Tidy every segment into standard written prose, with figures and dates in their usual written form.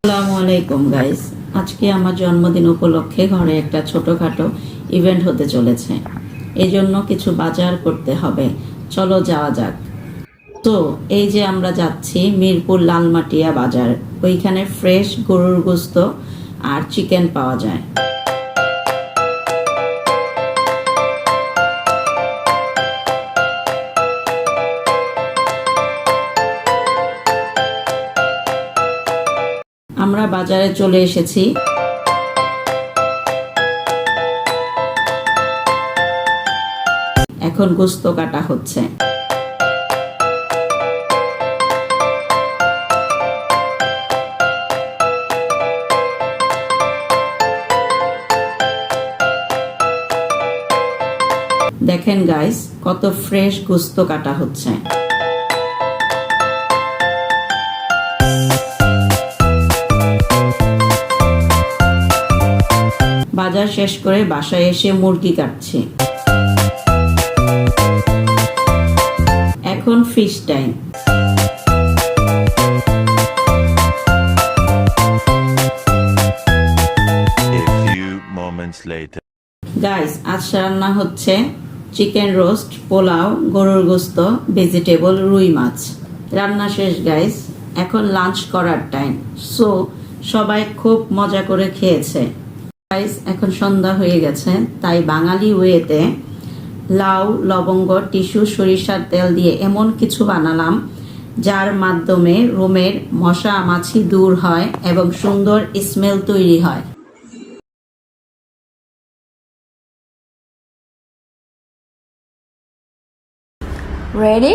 আসসালামু আলাইকুম গাইস। আজকে আমার জন্মদিন উপলক্ষে ঘরে একটা ছোটখাটো ইভেন্ট হতে চলেছে। এই জন্য কিছু বাজার করতে হবে। চলো যাওয়া যাক। তো এই যে আমরা যাচ্ছি মিরপুর লালমাটিয়া বাজার। ওইখানে ফ্রেশ গরুর গোস্ত আর চিকেন পাওয়া যায়। আমরা বাজারে চলে এসেছি। এখন গোস্ত কাটা হচ্ছে। দেখেন গাইস, কত ফ্রেশ গোস্ত কাটা হচ্ছে। বাজার শেষ করে বাসায় এসে মুরগি কাটছি। এখন ফিশ টাইম। গাইস, আজ রান্না হচ্ছে চিকেন রোস্ট, পোলাও, গরুর গোস্ত, ভেজিটেবল, রুই মাছ। রান্না শেষ গাইস, এখন লাঞ্চ করার টাইম। সো সবাই খুব মজা করে খেয়েছে। গাইস, এখন সন্ধ্যা হয়ে গেছে, তাই বাঙালি ওয়েতে লাউ, লবঙ্গ, টিস্যু, সরিষার তেল দিয়ে এমন কিছু বানালাম যার মাধ্যমে রুমের মশা মাছি দূর হয় এবং সুন্দর স্মেল তৈরি হয়। Ready?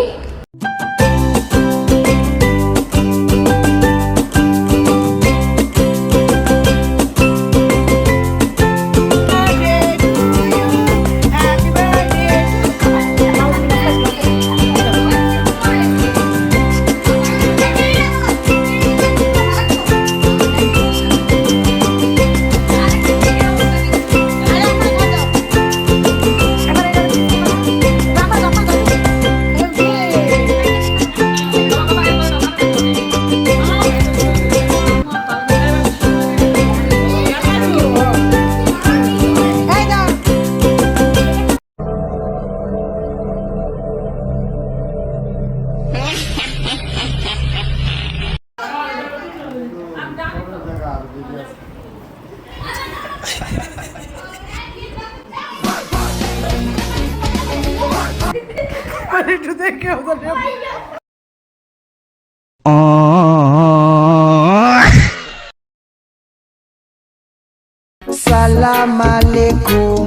Salam alaikum.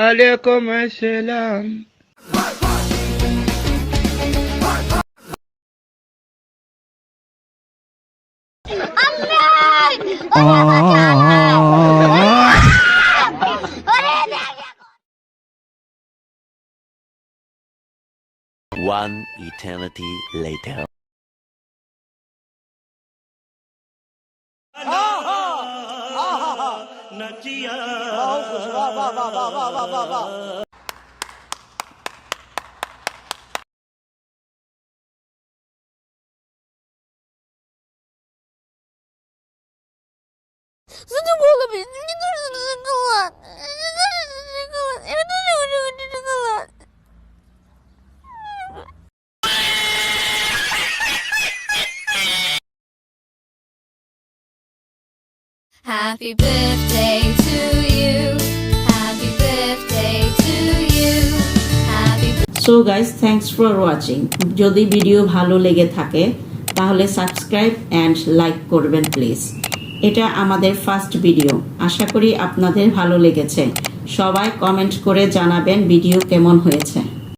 Alaikum assalam. One eternity later. Задумала, блин, мне нужен шоколад. Мне нужен шоколад. Я тоже хочу шоколад. Happy birthday to you. Happy birthday to you. Happy so guys, thanks for watching. যদি ভিডিও ভালো লেগে থাকে তাহলে সাবস্ক্রাইব অ্যান্ড লাইক করবেন প্লিজ। এটা আমাদের ফার্স্ট ভিডিও। আশা করি আপনাদের ভালো লেগেছে। সবাই কমেন্ট করে জানাবেন ভিডিও কেমন হয়েছে।